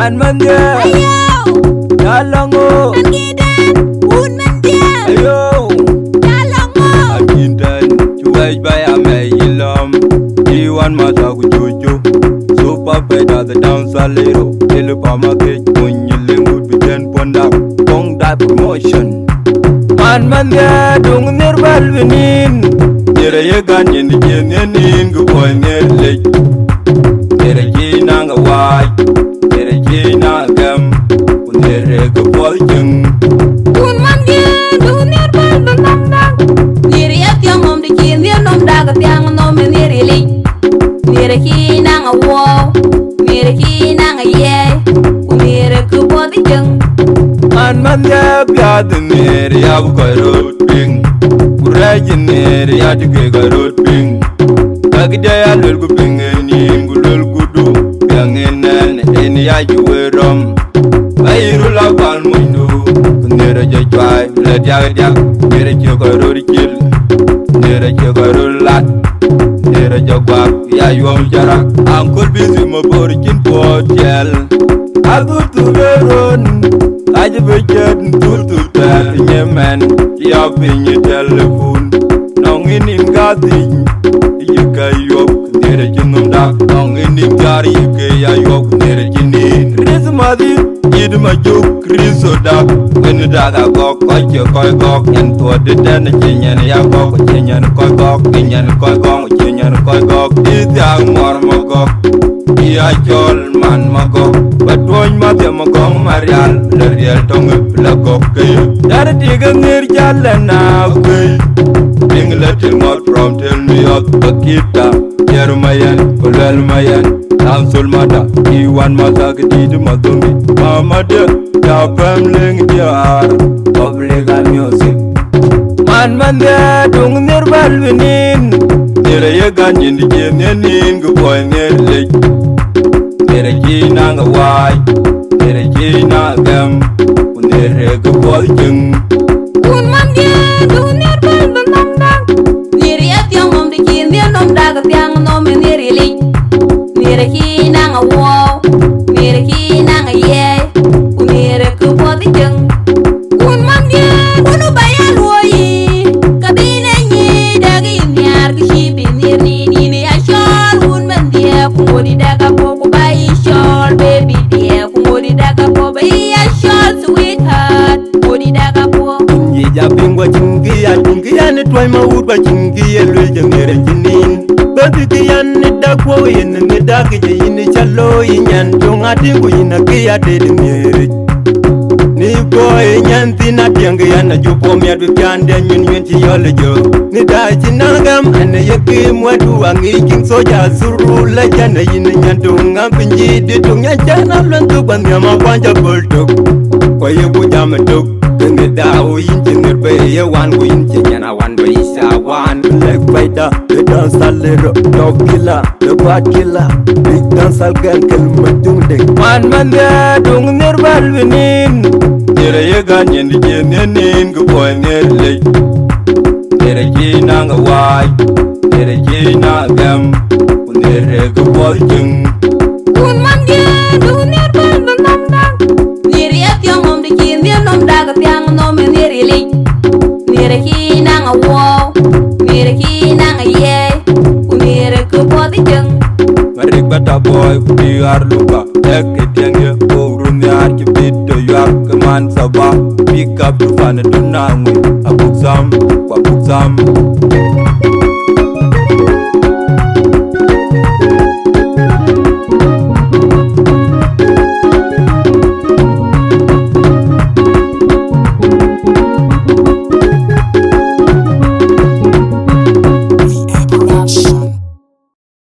man dia Dalango Nangidan Un man dia Ayo Dalango Akintan Chuwaj baya may ilam Iwan mata ku jojo Sopa peda the down salero Ilu pamake Munyile mood bijan pondak Pong da promotion Man dia Dung nirbal vinin Nire yegan yin yin Guboy nirlik Nire jina nga waj Nire jina gam Nire guboy jeng Un man dia Dung nirbal benam dak Nire yat yang om dikin Nire nom dak Tiang nom nire lik Nire kina nga wow Nire kina nga ye Nire guboy jeng Man ya biad nere ya bukoy road ping Kuraji nere ya tige koy road ping Kagida ya lul ku ping eni ngulul kudu Biang enen eni ya juwe rom Bayiru la pal muindu Nere je chwai le diag diag Nere je koy road kil Nere je koy road lat Nere je guak ya yuam jarak Angkul bizi mabor kin potiel Aku tuleron Aja bejet tutul tel nyemen Siap pinyi telepon Nongin im gati Ika yop Nere jenum dak Nongin im jari Ika ya yop Nere jenin Riz madi Jid majuk Rizo dak Wenu dak agok Koche koi gok Nyan tua deden Jenyan ya gok Jenyan koi gok Jenyan koi gok Jenyan koi gok Idang mor magok Ia jol man magok Batuany mati magong marial Leriel tonge pelagok kaya Dari tiga ngir jalan away Bing letil ngot from tell me out Bakita Yerumayan Kulel mayan Tamsul mata Iwan mata kedidu matumi Mama dia Ya family dia ar Public music Man dia Dung nirbal winin Nire ye ganyin di jenenin Guboy nirlik Nere jina nga waj Nere jina gam Nere guboy jeng Un man dia Dung nirbal benam dak Nire yat yang om dikin Nire nom dak Tiang nom nire lik Nire kina nga wow Nire kina nga ye Nire guboy jeng Un man dia Unu bayan woyi Kabine nyi Dagi nyar Kishipi nir ni Nini ashol Un man dia Kumodi daga poko bayi shol Baby dia Kumodi daga po bayi ashol Sweetheart Kumodi daga po Nyeja bingwa chingiya Chingiya ni twai maudwa chingiya Lweja ngere jinin Babi kiya ni dakwo Yin ni daki je yini chalo Yinyan tunga tingu yina kiya Dede ngere Ni boy nyanti na tianga yana jupo miadu piande nyun ti yole jo Ni daji nagam ane yeki mwadu wangi king soja zuru la jana yini nyandunga pinji ditunga jana lwentu banyama kwanja bulldog Kwa yebu jama dog Denge dao yinji nirbe ye wan ku yinji nyana wan do isa wan Leg fighter, the dance alero, dog killer, the bad killer Big dance algan kelmatung dek Man dia dung nirbal winin Nere ye ganyin di jenenin Guboy nirlik Nere jina nga waj Nere jina gam Nere guboy jeng Un man dia Dung nirbal benam dak Nire yat yang om dikin Nire nom dak Tiang nom nire lik Nire kina nga wow Nire kina nga ye Nire guboy jeng Marik bata boy kudi ar luka Eke tiangye Urun yar kibito yuak Keman sabah Pick up rufana dunangwe Abuk zam Wabuk zam